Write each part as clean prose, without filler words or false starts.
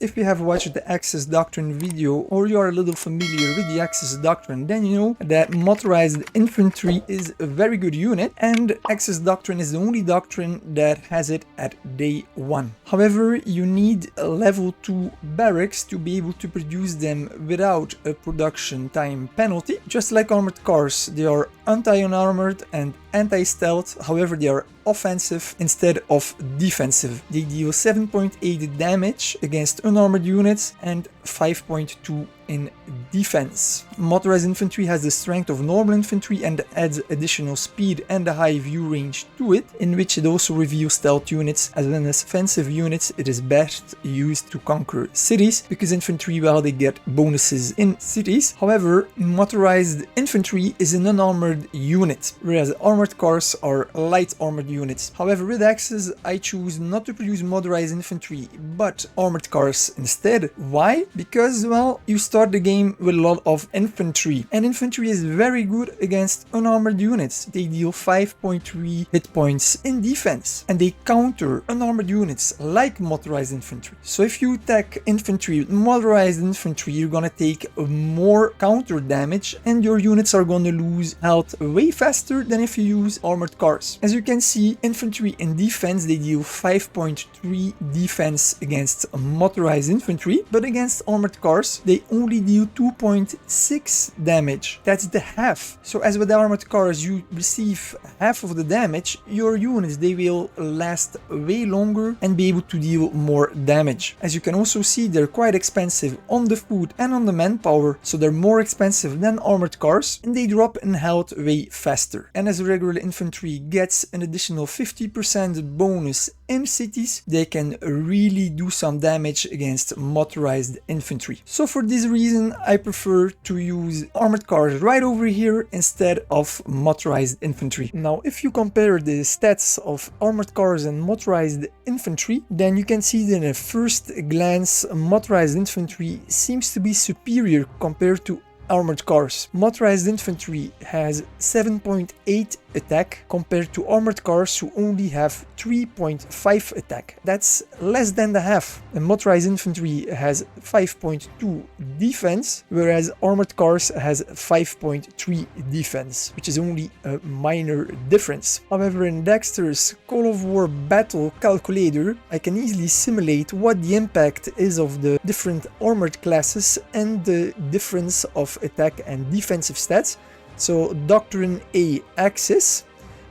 If you have watched the Axis Doctrine video or you are a little familiar with the Axis Doctrine, then you know that Motorized Infantry is a very good unit, and Axis Doctrine is the only doctrine that has it at day 1. However, you need a level 2 barracks to be able to produce them without a production time penalty. Just like armored cars, they are anti-unarmored and anti-stealth, however they are offensive instead of defensive. They deal 7.8 damage against unarmored units and 5.2 in defense. Motorized infantry has the strength of normal infantry and adds additional speed and a high view range to it, in which it also reveals stealth units as well as offensive units. It is best used to conquer cities because infantry, well, they get bonuses in cities. However, motorized infantry is an unarmored unit, whereas armored cars are light armored units. However, with Axis, I choose not to produce motorized infantry but armored cars instead. Why? Because, well, you start the game with a lot of infantry, and infantry is very good against unarmored units. They deal 5.3 hit points in defense, and they counter unarmored units like motorized infantry. So if you attack infantry with motorized infantry, you're gonna take more counter damage and your units are gonna lose health way faster than if you use armored cars. As you can see, infantry in defense, they deal 5.3 defense against motorized infantry, but against armored cars, they only deal 2.6 damage. That's the half. So as with the armored cars, you receive half of the damage, your units, they will last way longer and be able to deal more damage. As you can also see, they're quite expensive on the food and on the manpower, so they're more expensive than armored cars, and they drop in health way faster. And as regular infantry gets an additional 50% bonus in cities, they can really do some damage against motorized infantry. So for this reason, I prefer to use armored cars right over here instead of motorized infantry. Now, if you compare the stats of armored cars and motorized infantry, then you can see that at first glance, motorized infantry seems to be superior compared to armored cars. Motorized infantry has 7.8 attack compared to armored cars who only have 3.5 attack. That's less than the half. And motorized infantry has 5.2 defense, whereas armored cars has 5.3 defense, which is only a minor difference. However, in Dexter's Call of War battle calculator, I can easily simulate what the impact is of the different armored classes and the difference of attack and defensive stats. So Doctrine A Axis,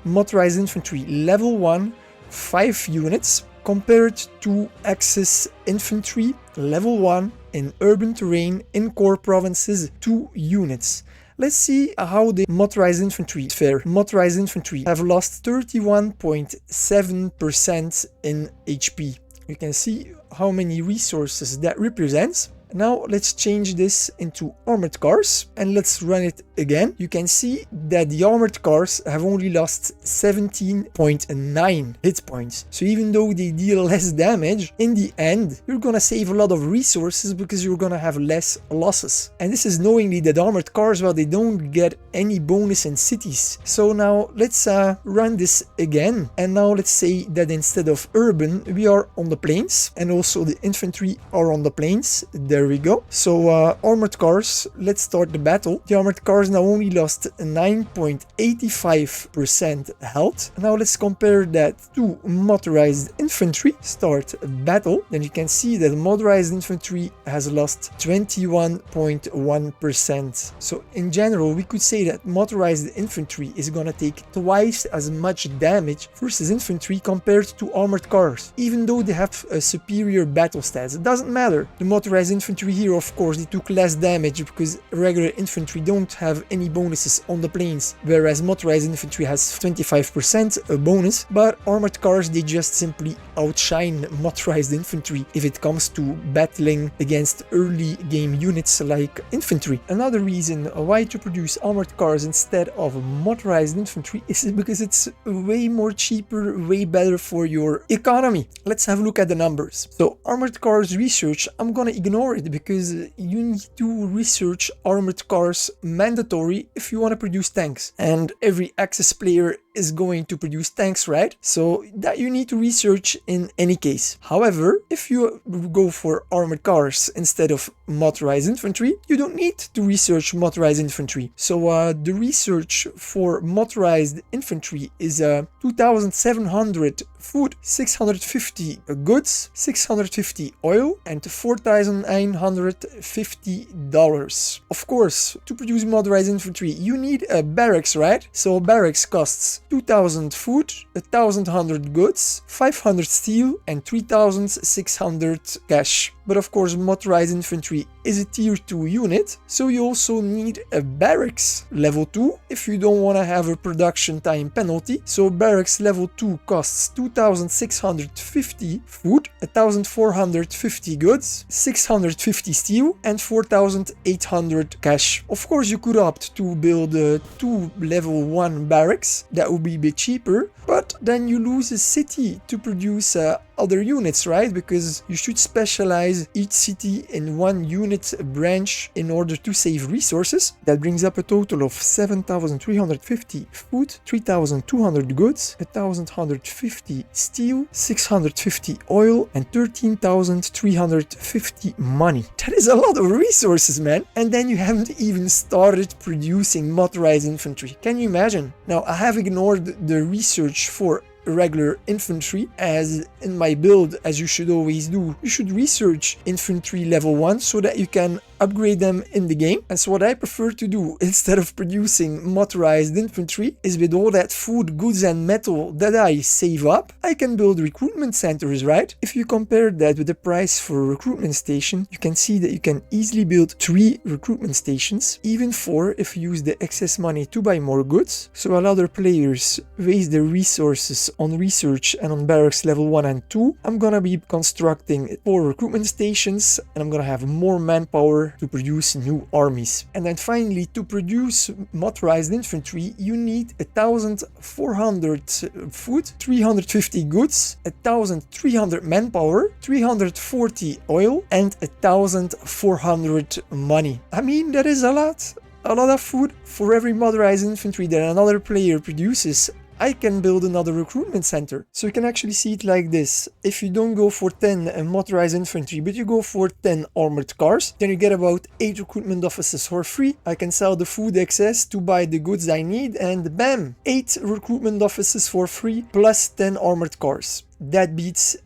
motorized infantry level 1, 5 units, compared to Axis infantry level 1 in urban terrain in core provinces, 2 units. Let's see how the motorized infantry fare. Motorized infantry have lost 31.7% in HP. You can see how many resources that represents. Now let's change this into armored cars and let's run it again. You can see that the armored cars have only lost 17.9 hit points. So even though they deal less damage, in the end you're gonna save a lot of resources because you're gonna have less losses. And this is knowingly that armored cars, well, they don't get any bonus in cities. So now let's run this again, and now let's say that instead of urban we are on the plains, and also the infantry are on the plains. There we go. So armored cars, let's start the battle. The armored cars now only lost 9.85% health. Now let's compare that to motorized infantry. Start battle. Then you can see that motorized infantry has lost 21.1%. So in general, we could say that motorized infantry is gonna take twice as much damage versus infantry compared to armored cars, even though they have a superior battle stats. It doesn't matter. The motorized infantry here, of course, they took less damage because regular infantry don't have any bonuses on the plains, whereas motorized infantry has 25% a bonus, but armored cars, they just simply outshine motorized infantry if it comes to battling against early game units like infantry. Another reason why to produce armored cars instead of motorized infantry is because it's way more cheaper, way better for your economy. Let's have a look at the numbers. So armored cars research, I'm gonna ignore it because you need to research armored cars mandatory if you want to produce tanks, and every Axis player is going to produce tanks, right? So that you need to research in any case. However, if you go for armored cars instead of motorized infantry, you don't need to research motorized infantry. So the research for motorized infantry is 2,700 food, 650 goods, 650 oil, and $4,950. Of course, to produce motorized infantry, you need a barracks, right? So a barracks costs 2,000 food, 1,100 goods, 500 steel, and 3,600 cash. But of course, motorized infantry is a tier 2 unit, so you also need a barracks level 2 if you don't want to have a production time penalty. So barracks level 2 costs 2,650 food, 1,450 goods, 650 steel, and 4,800 cash. Of course, you could opt to build 2 level 1 barracks. That would be a bit cheaper, but then you lose a city to produce other units, right? Because you should specialize each city in one unit branch in order to save resources. That brings up a total of 7,350 food, 3,200 goods, 1,150 steel, 650 oil, and 13,350 money. That is a lot of resources, man. And then you haven't even started producing motorized infantry. Can you imagine? Now, I have ignored the research for regular infantry, as in my build, as you should always do, you should research infantry level 1 so that you can upgrade them in the game. And so what I prefer to do instead of producing motorized infantry is, with all that food, goods and metal that I save up, I can build recruitment centers, right? If you compare that with the price for a recruitment station, you can see that you can easily build 3 recruitment stations, even 4 if you use the excess money to buy more goods. So while other players waste their resources on research and on barracks level 1 and 2, I'm gonna be constructing 4 recruitment stations, and I'm gonna have more manpower to produce new armies. And then finally, to produce motorized infantry, you need 1,400 food, 350 goods, 1,300 manpower, 340 oil, and 1,400 money. I mean, that is a lot of food. For every motorized infantry that another player produces, I can build another recruitment center. So you can actually see it like this. If you don't go for 10 motorized infantry, but you go for 10 armored cars, then you get about 8 recruitment offices for free. I can sell the food excess to buy the goods I need, and bam! 8 recruitment offices for free plus 10 armored cars. That beats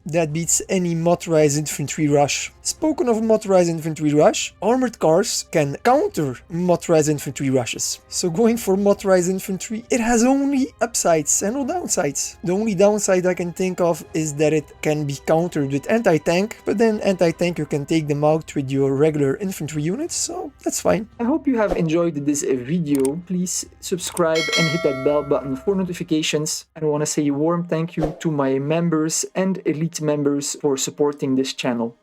any motorized infantry rush. Spoken of motorized infantry rush, armored cars can counter motorized infantry rushes. So going for motorized infantry, it has only upsides and no downsides. The only downside I can think of is that it can be countered with anti-tank, but then anti-tank you can take them out with your regular infantry units, so that's fine. I hope you have enjoyed this video. Please subscribe and hit that bell button for notifications. And I want to say a warm thank you to my members and elite members for supporting this channel.